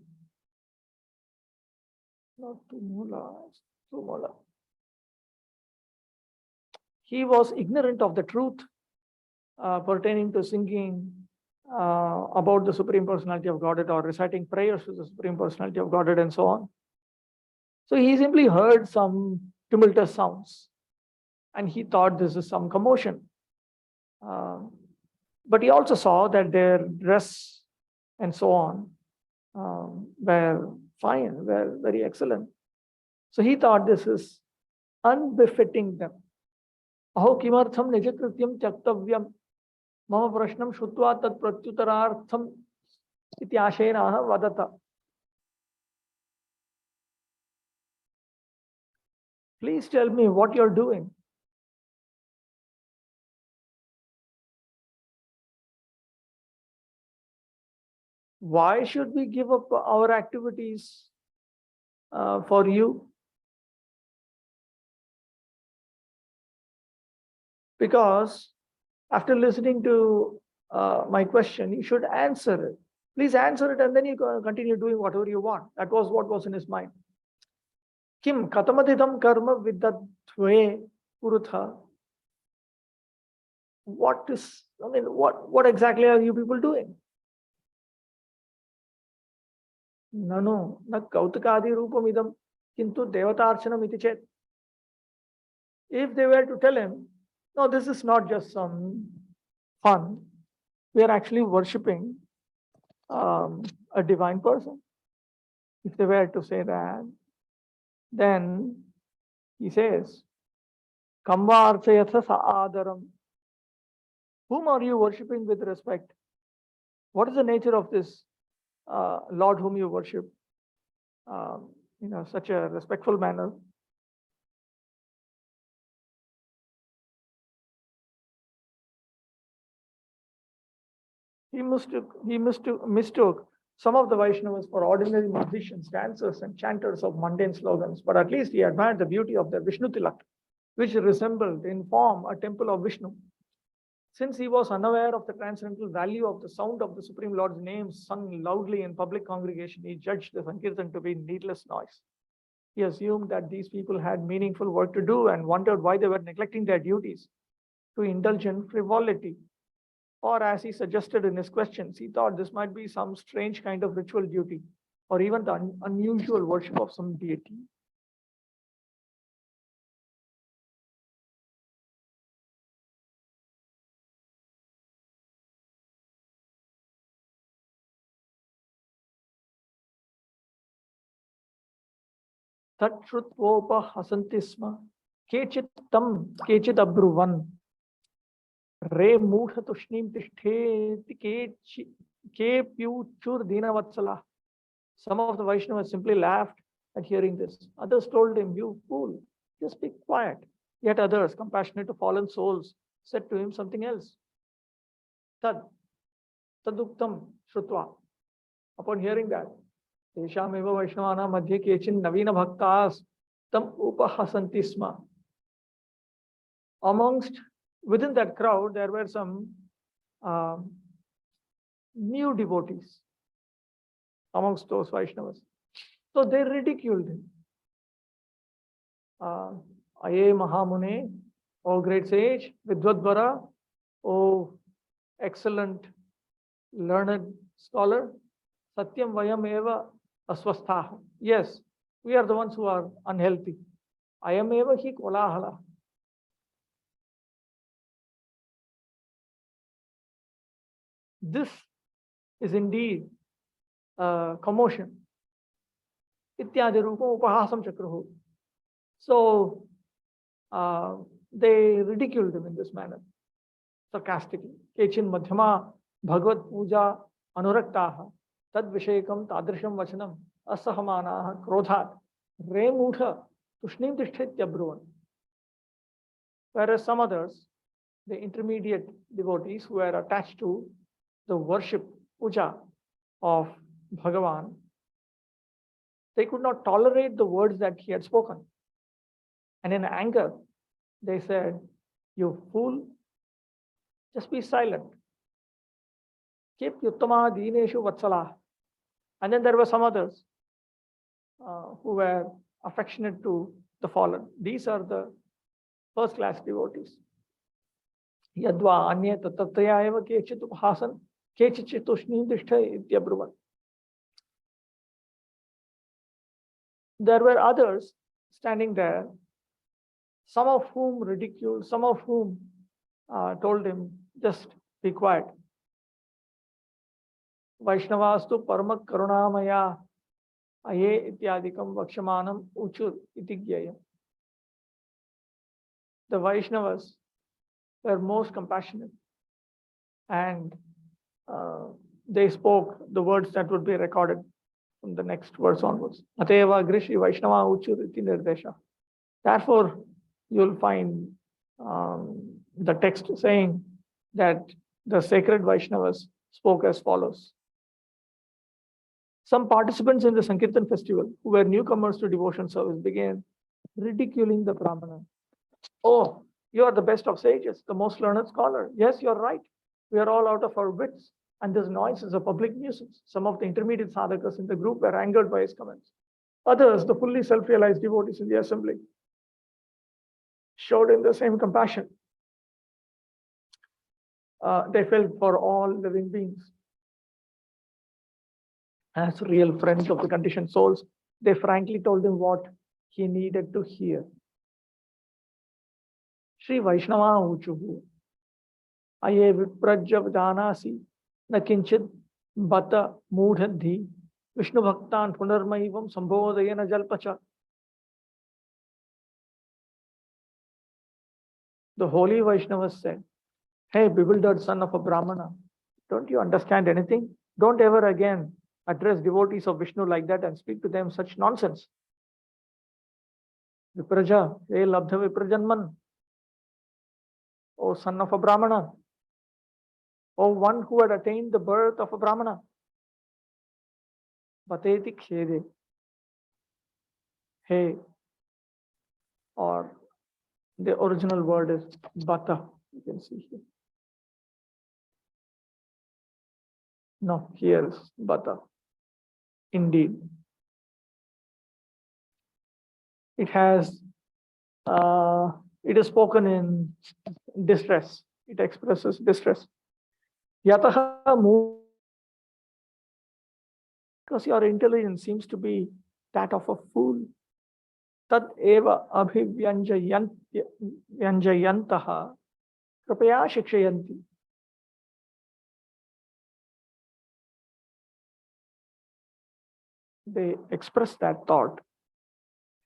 Not tumula. He was ignorant of the truth pertaining to singing about the Supreme Personality of Godhead or reciting prayers to the Supreme Personality of Godhead and so on. So he simply heard some tumultuous sounds and he thought this is some commotion. But he also saw that their dress and so on were fine, were very excellent. So he thought this is unbefitting them. Aho kimartham nijakrityam tyaktavyam mama prashnam shutva tat pratyutarartham iti ashena vadata. Please tell me what you're doing. Why should we give up our activities for you? Because after listening to my question, you should answer it. Please answer it, and then you continue doing whatever you want. That was what was in his mind. Kim katamadidam karma vidatve purutha. What exactly are you people doing? Nanu na kautukadi rupam idam kintu devatarchanam iti chet. If they were to tell him, no, this is not just some fun, we are actually worshipping a divine person. If they were to say that, then he says, Kamvarthayatha adaram. Whom are you worshipping with respect? What is the nature of this Lord whom you worship in such a respectful manner? He mistook some of the Vaishnavas for ordinary musicians, dancers, and chanters of mundane slogans, but at least he admired the beauty of their Vishnu Tilak, which resembled in form a temple of Vishnu. Since he was unaware of the transcendental value of the sound of the Supreme Lord's name sung loudly in public congregation, he judged the Sankirtan to be needless noise. He assumed that these people had meaningful work to do and wondered why they were neglecting their duties to indulge in frivolity. Or as he suggested in his questions, he thought this might be some strange kind of ritual duty or even the unusual worship of some deity. Tat shrutvopahasanti sma kechit tam kechit abruvan re mudha tushnim tishthe ke pyuchur dinavatsala. Some of the Vaishnavas simply laughed at hearing this. Others told him, you fool, just be quiet. Yet others, compassionate to fallen souls, said to him something else. Taduktam shrutva. Upon hearing that, Teshameva Vaishnavana madhye kechin navina bhaktas tam upahasanti sma. Within that crowd, there were some new devotees amongst those Vaishnavas. So they ridiculed him. Aye Mahamune, O great sage, Vidvadvara, O excellent learned scholar, Satyam Vayam Eva Aswastha. Yes, we are the ones who are unhealthy. Ayam Eva Hi Kolahala. This is indeed commotion. Ityadi Rupa Upahasam Chakrahu. So they ridiculed him in this manner, sarcastically. Kechin Madhyama Bhagavad Puja Anuraktaha Tad Vishekam Tadrisham Vachanam Asahamanaha Krodhat Remutha Tushnim Tishthityabruvan. Whereas some others, the intermediate devotees who were attached to the worship puja of Bhagavan, they could not tolerate the words that he had spoken. And in anger, they said, you fool, just be silent. Keep yuttama dineshu vatsala. And then there were some others who were affectionate to the fallen. These are the first class devotees. Yadva anye tatataya eva kechit uphasan kechit tushnim tishtha ityabruvan. There were others standing there, some of whom ridiculed, some of whom told him, just be quiet. Vaishnavastu parma karunamaya aye ityadikam vakshamanam uchur itigyayam. The Vaishnavas were most compassionate, and they spoke the words that would be recorded from the next verse onwards. Ateva Grishi Vaishnava Uchur iti nirdesha. Therefore, you'll find the text saying that the sacred Vaishnavas spoke as follows. Some participants in the Sankirtan festival, who were newcomers to devotion service, began ridiculing the Brahmana. Oh, you are the best of sages, the most learned scholar. Yes, you're right. We are all out of our wits, and this noise is a public nuisance. Some of the intermediate sadhakas in the group were angered by his comments. Others, the fully self-realized devotees in the assembly, showed him the same compassion. They felt for all living beings. As real friends of the conditioned souls, they frankly told him what he needed to hear. Shri Vaishnava Uchuhu Aye Viprajya Janasi Nakinchid Bata Mudhadhi Vishnu Bhaktan Punarmaivam Sambodayana Jalpacha. The holy Vaishnavas said, Hey, bewildered son of a Brahmana, don't you understand anything? Don't ever again address devotees of Vishnu like that and speak to them such nonsense. Vipraja, hey Labdha Viprajanman, O son of a Brahmana, O one who had attained the birth of a Brahmana. Bateti Khede, hey, or the original word is Bata, you can see here. No, here is Bata. Indeed. It is spoken in distress. It expresses distress. Yataha, because your intelligence seems to be that of a fool. Tad eva abhivyanjayantaha kripaya shikshayanti. They express that thought.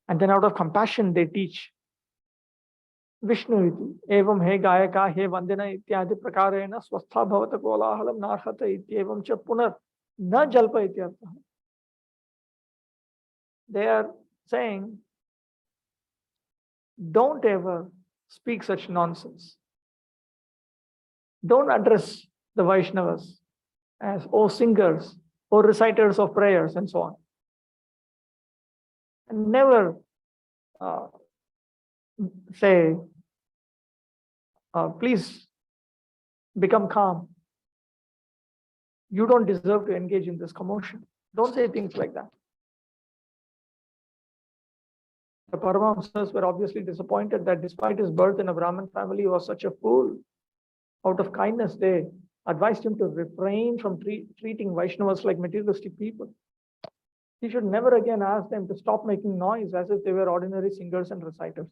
And then out of compassion, they teach Vishnu iti. Evam he gayaka he vandana ityadi prakarena swastha bhavata kolahalam narhata ityevam cha punar na jalpa ityartha. They are saying, don't ever speak such nonsense. Don't address the Vaishnavas as O singers, O reciters of prayers, and so on. And never say, please become calm. You don't deserve to engage in this commotion. Don't say things like that. The Paramahamsas were obviously disappointed that despite his birth in a Brahmin family, he was such a fool. Out of kindness, they advised him to refrain from treating Vaishnavas like materialistic people. He should never again ask them to stop making noise as if they were ordinary singers and reciters.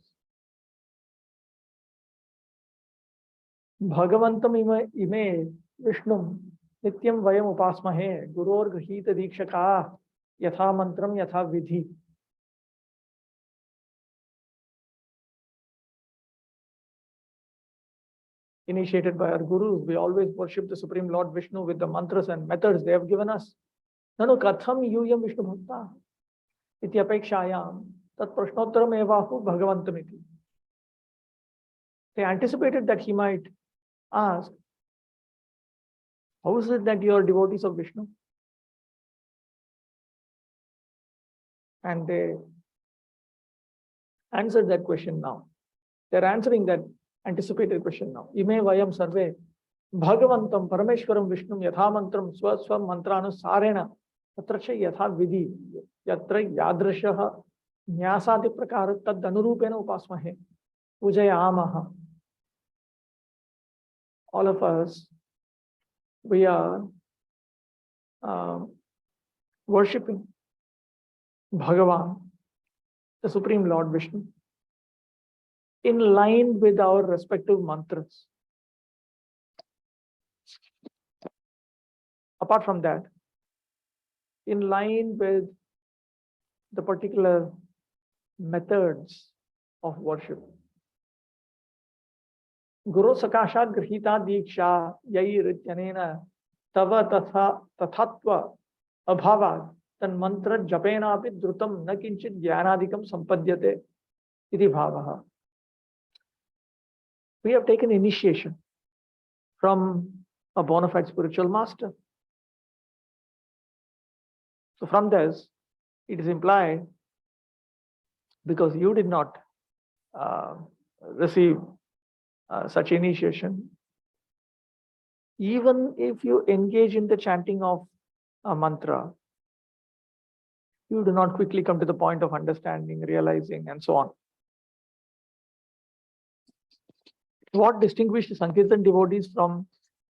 Bhagavantam ime Vishnum nityam vayam upasmahe guror grihita dikshaka yatha mantram yatha vidhi. Initiated by our gurus, we always worship the Supreme Lord Vishnu with the mantras and methods they have given us. Nanu katham yuyam Vishnu bhakta iti apekshayam tat prashnottaram evahu bhagavantam iti. They anticipated that he might ask, how is it that you are devotees of Vishnu? And they answered that question now. They're answering that anticipated question now. Ime vayam sarve bhagavantam parameshwaram vishnum yatha mantram swaswam mantranusarena tatracha yatha vidhi yatra yadrashaha nyasadi prakara tad anurupena upasmahe pujayamaha. All of us, we are worshipping Bhagavan, the Supreme Lord Vishnu, in line with our respective mantras. Apart from that, in line with the particular methods of worship. Guru Sakashat Grihita Diksha Yai Rityanena Tava Tathatva Abhavad Tan Mantra Japena Api Drutam Nakinchit Jnanadikam Sampadyate Iti Bhavaha. We have taken initiation from a bona fide spiritual master. So from this, it is implied, because you did not receive such initiation, even if you engage in the chanting of a mantra, you do not quickly come to the point of understanding, realizing, and so on. What distinguished Sankirtan devotees from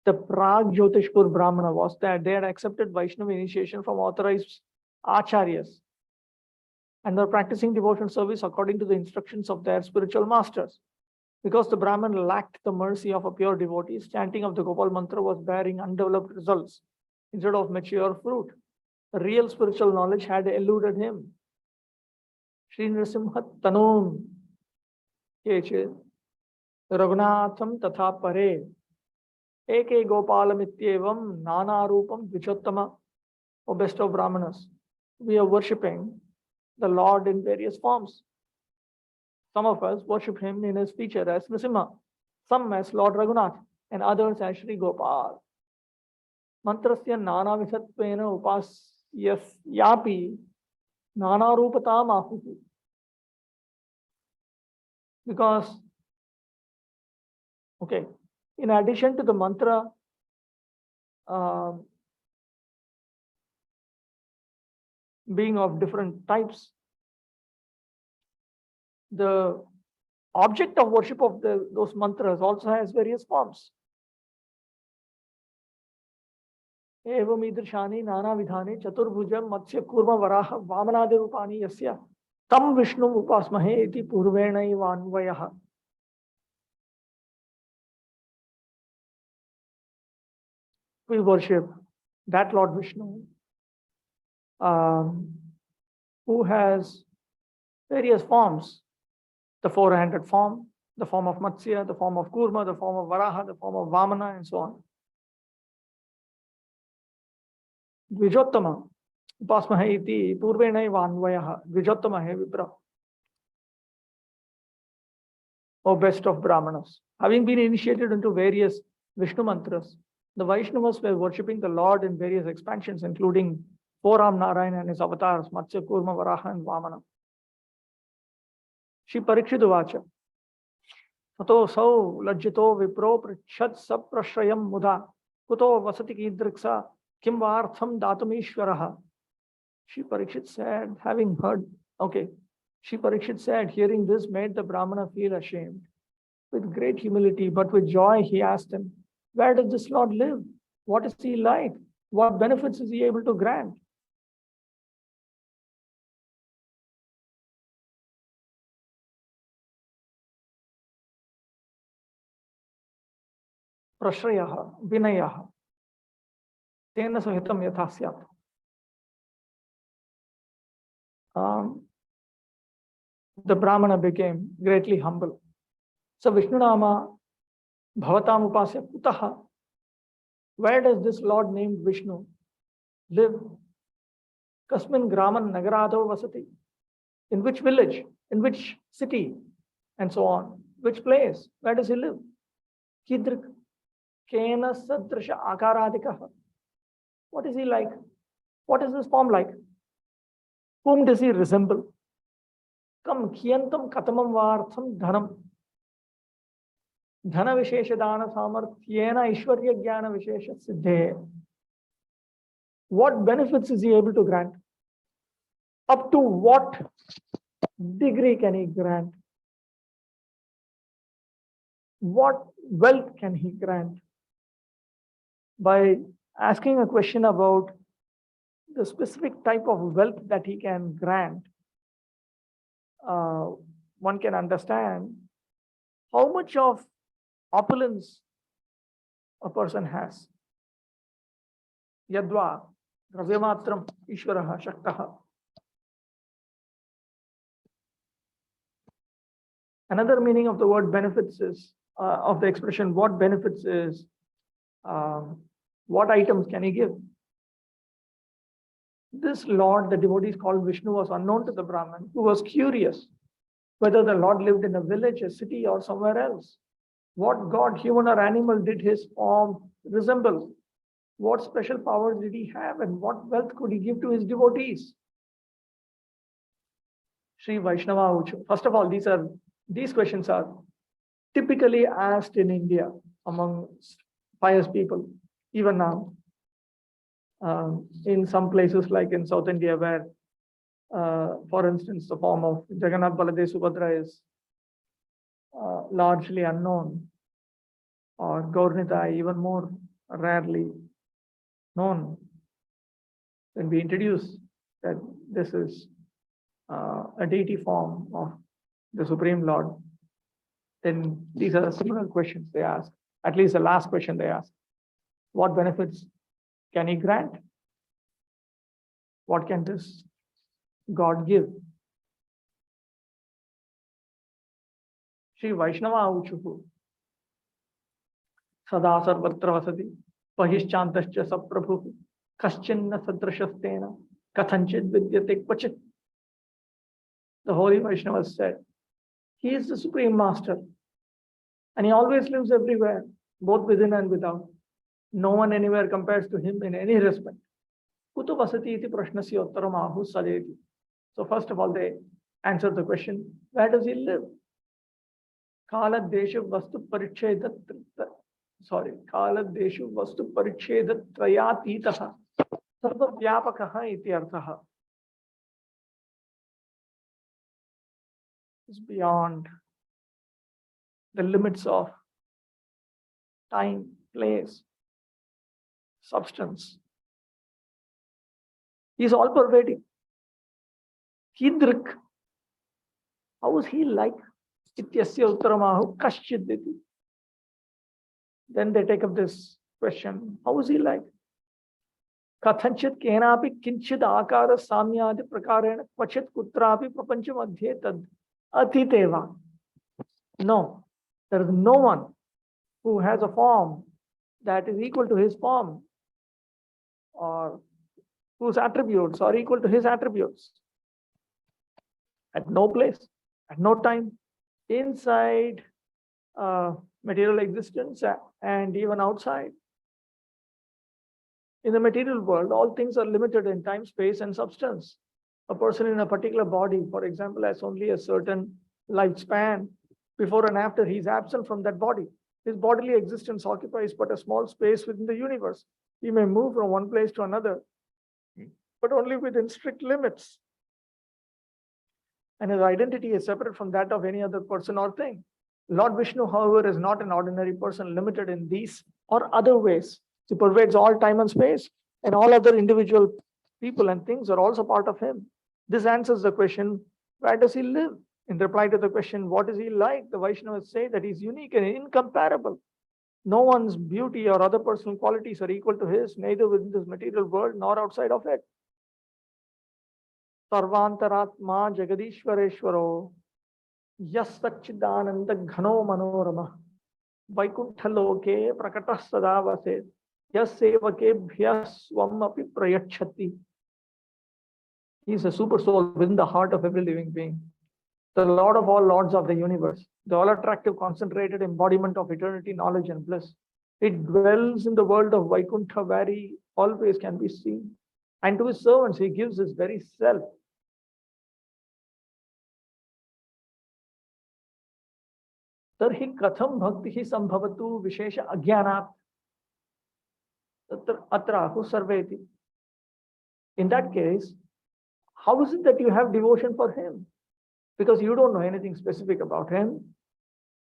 the Prag Jyotishpur Brahmana was that they had accepted Vaishnava initiation from authorized acharyas and were practicing devotional service according to the instructions of their spiritual masters. Because the Brahman lacked the mercy of a pure devotee, chanting of the Gopal mantra was bearing undeveloped results instead of mature fruit. Real spiritual knowledge had eluded him. Sri Nrsimhat Tanum Keche Raghunatham Tatha Pare Eke Gopalamityevam Nana Rupam Vichottama. O best of Brahmanas, we are worshipping the Lord in various forms. Some of us worship him in his feature as Nrsimha, some as Lord Raghunath, and others as Sri Gopal. Mantrasya Nana Visattvena Upasyapi Nana Rupatam Ahuhu. Because, okay, in addition to the mantra, being of different types, the object of worship of those mantras also has various forms. Evam idrishani nana vidhani chaturbhujam matsya kurma varaha vamanadi rupani yasya tam vishnu upasmahe iti purvena ivanvayaha. We worship that Lord Vishnu, who has various forms: the four-handed form, the form of Matsya, the form of Kurma, the form of Varaha, the form of Vamana, and so on. Dvijottama, upasmahe iti purvena ivanvayaha. Dvijottama he vipra. O best of Brahmanas. Having been initiated into various Vishnu mantras, the Vaishnavas were worshipping the Lord in various expansions, including four-armed Narayana and his avatars, Matsya, Kurma, Varaha, and Vamana. Shri Parikshit Vacha. Tato sau lajjito vipro prichat saprashrayam mudha kuto vasati kidriksa kim vartham datum ishvaraha. Shri Parikshit said, having heard, okay, Shri Parikshit said, hearing this made the Brahmana feel ashamed. With great humility, but with joy, he asked him, where does this Lord live? What is he like? What benefits is he able to grant? Prashrayaha, Vinayaha, Tena Sahitam Yathasyat. The Brahmana became greatly humble. So Vishnunama Bhavatam Upasya Kutaha. Where does this Lord named Vishnu live? Kasmin Graman Nagarado Vasati. In which village? In which city? And so on. Which place? Where does he live? Kidrik Kena Sadrisha Akaradikaha. What is he like? What is his form like? Whom does he resemble? Kam Kiyantam Katamam Vartham Dhanam. Dhana Vishesha Dana Samarthyena Ishwarya Jnana Vishesha Siddhe. What benefits is he able to grant? Up to what degree can he grant? What wealth can he grant? By asking a question about the specific type of wealth that he can grant, one can understand how much of opulence a person has. Yadva dravyamatram ishvaraha shaktaha. Another meaning of the word benefits is, of the expression what benefits is, what items can he give? This Lord, the devotees called Vishnu, was unknown to the Brahman, who was curious whether the Lord lived in a village, a city, or somewhere else. What god, human or animal, did his form resemble? What special powers did he have and what wealth could he give to his devotees? Sri Vaishnava Uchu. First of all, these questions are typically asked in India among pious people, even now. In some places like in South India, where, for instance, the form of Jagannath Baladev Subhadra is largely unknown, or Gauranga even more rarely known. When we introduce that this is a deity form of the Supreme Lord, then these are the similar questions they ask. At least the last question they ask. What benefits can he grant? What can this God give? Sri Vaishnava Uchuhu. Sada sarvatra vasati. Pahishchantascha saprabhu. Kaschinna sadrashastena. Kathanchit vidyate kvachit. The holy Vaishnava said, he is the Supreme Master. And he always lives everywhere, both within and without. No one anywhere compares to him in any respect. Kuto vasati iti prashnasya uttaram ahu sadeti. So first of all, they answer the question, where does he live? Kala deshu vastu paricheda Kala deshu vastu paricheda trayatitaha sarva vyapakaha iti arthaha. Is beyond the limits of time, place, substance. He is all pervading. Kidrik. How is he like? Ityasya uttaramahu kaschiditi. Then they take up this question. How is he like? Kathanchit kenapi kinchid akara samyadi prakarena kvachit kutrapi prapancha madhye tad atiteva. No, there is no one who has a form that is equal to his form, or whose attributes are equal to his attributes. At no place, at no time, inside material existence and even outside. In the material world, all things are limited in time, space, and substance. A person in a particular body, for example, has only a certain lifespan. Before and after, he is absent from that body. His bodily existence occupies but a small space within the universe. He may move from one place to another, but only within strict limits. And his identity is separate from that of any other person or thing. Lord Vishnu, however, is not an ordinary person limited in these or other ways. He pervades all time and space, and all other individual people and things are also part of him. This answers the question, where does he live? In reply to the question, what is he like? The Vaishnavas say that he is unique and incomparable. No one's beauty or other personal qualities are equal to his, neither within this material world nor outside of it. Sarvantaratma Jagadishwareshwaro Yas Satchidananda Ghano Manorama Vaikuntha Loke Prakatah Sadavase Yas Sevakebhyas Swam Api Prayachati. He is a super soul within the heart of every living being. The Lord of all lords of the universe, the all-attractive concentrated embodiment of eternity, knowledge, and bliss. It dwells in the world of Vaikuntha, where he always can be seen. And to his servants, he gives his very self. Tarhi katham bhakti sambhavatu vishesha ajnanat atrahu sarveti. In that case, how is it that you have devotion for him? Because you don't know anything specific about him.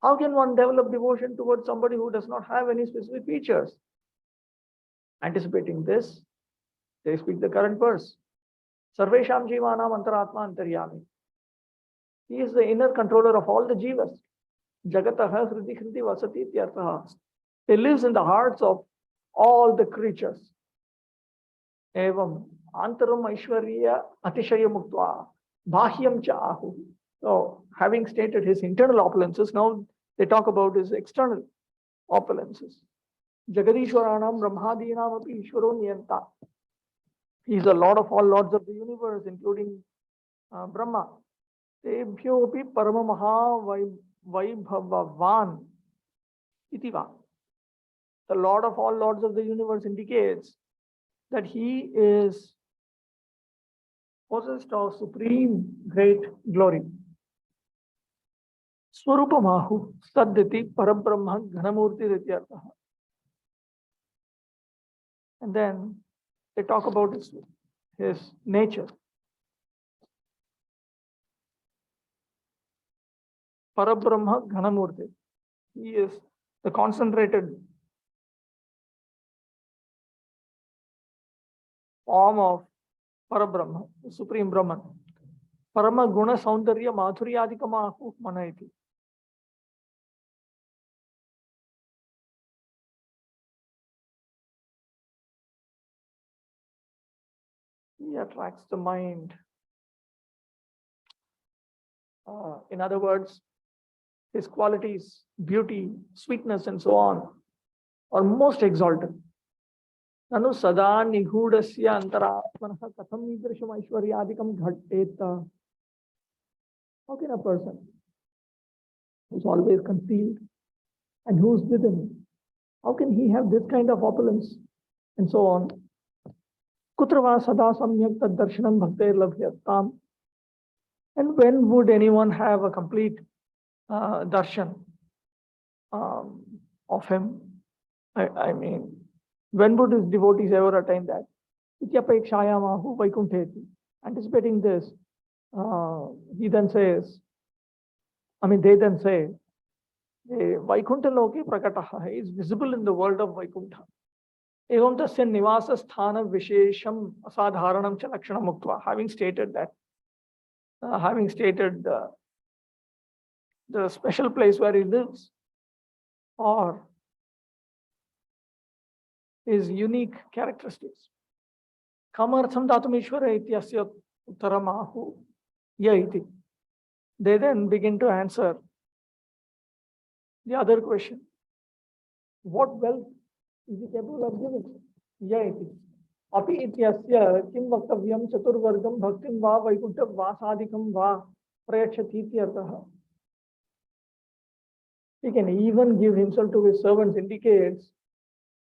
How can one develop devotion towards somebody who does not have any specific features? Anticipating this, they speak the current verse. Sarvesham jivanam antaratma antaryami. He is the inner controller of all the jivas. Jagataha hridi hridi vasati tyartaha. He lives in the hearts of all the creatures. Evam antaram aishwarya atishaya muktva. Bahyam cha ahu. So, having stated his internal opulences, now they talk about his external opulences. Jagadishwaranam Brahmadinam api Ishwaro Niyanta. He is the Lord of all lords of the universe, including Brahma. Tebhyo api Parama Maha Vaibhavavan Itiva. the Lord of all lords of the universe, indicates that he is possessed of supreme great glory. Swarupamahu Saddhiti Parabrahma Ghanamurti Rityartha. And then they talk about his nature. Parabrahma Ghanamurti. He is the concentrated form of Parabrahma, the Supreme Brahman. Parama Guna Saundarya Madhuryadikamahu Manaiti. He attracts the mind. In other words, his qualities, beauty, sweetness, and so on, are most exalted. Nanu sada nigudasya antaratmanaha katham idrisham aishwaryadikam ghateta. How can a person who's always concealed and who's within, how can he have this kind of opulence and so on? Kutrava sada samyak tad darshanam bhakter labhyattam. And when would anyone have a complete darshan of him? I mean, when would his devotees ever attain that? Ityapekshayamahu vaikuntheti. Anticipating this, he then says, they then say, Vaikuntha loke prakataha is visible in the world of Vaikuntha. Evam tasya nivasa sthana vishesham asadharanam cha lakshana muktva. Having stated that, the special place where he lives or his unique characteristics. Kamartham datum ishvara ityasya uttaramahu yaiti. They then begin to answer the other question. What wealth is he capable of giving? Yaiti. Api ityasya kim vaktavyam chaturvargam bhaktim va vaikuntha vasadikam va prayachati ityartha. He can even give himself to his servants, indicates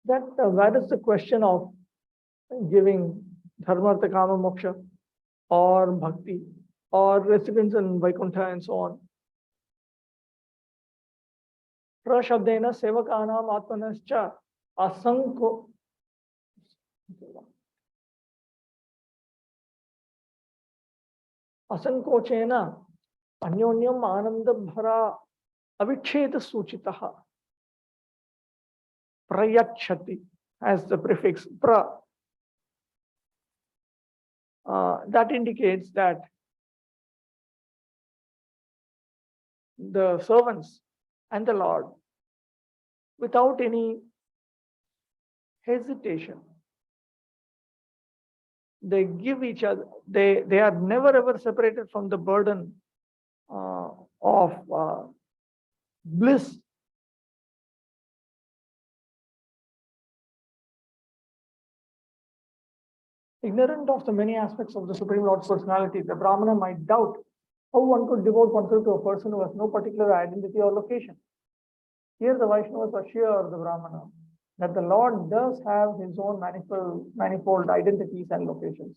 that where is the question of giving dharma, artha, kama, moksha, or bhakti, or residence in Vaikuntha and so on. Prashabdena sevakanam atmanascha asanko asankochena anyonyam anandabhara avicheta suchitaha. Prayachati as the prefix pra. That indicates that the servants and the Lord, without any hesitation, they give each other, they are never ever separated from the burden of bliss. Ignorant of the many aspects of the Supreme Lord's personality, the Brahmana might doubt how one could devote oneself to a person who has no particular identity or location. Here the Vaishnavas assure the Brahmana that the Lord does have his own manifold identities and locations.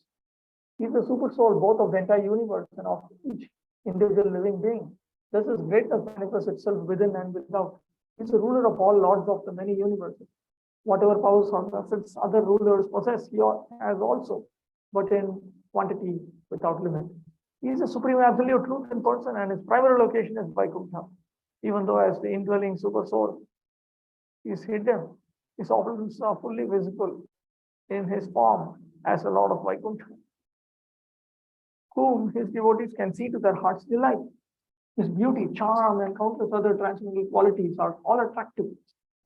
He is the super soul both of the entire universe and of each individual living being. Thus his greatness manifests itself within and without. He is the ruler of all lords of the many universes. Whatever powers or assets other rulers possess, he has also, but in quantity without limit. He is a supreme absolute truth in person, and his primary location is Vaikuntha. Even though as the indwelling super soul, he is hidden, his opulence are fully visible in his form as the Lord of Vaikuntha, whom his devotees can see to their heart's delight. His beauty, charm, and countless other transcendental qualities are all attractive.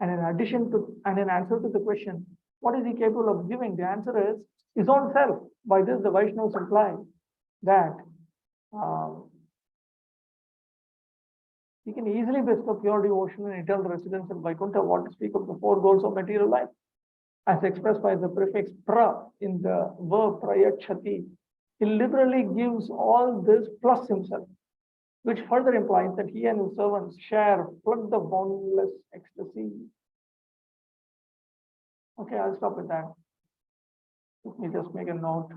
And in answer to the question, what is he capable of giving? The answer is his own self. By this, the Vaishnavas imply that he can easily bestow pure devotion and eternal residence in Vaikuntha, what to speak of the four goals of material life, as expressed by the prefix pra in the verb prayachati. He liberally gives all this plus himself, which further implies that he and his servants share flood the boundless ecstasy. Okay, I'll stop with that. Let me just make a note.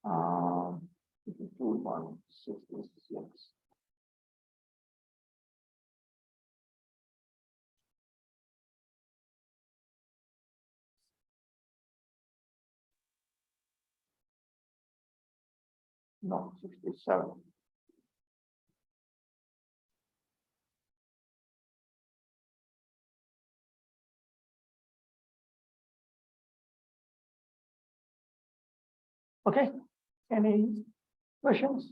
5166. No, 67. Okay, any questions?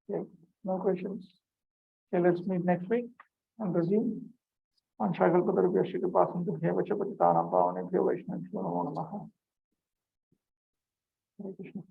Okay, no questions. Okay, let's meet next week and resume. On Shakalpatarabhya Shikapasam Dhyavachapatitanam Pavanebhyo Vaishnavibhyo Namo Namaha. Hare Krishna.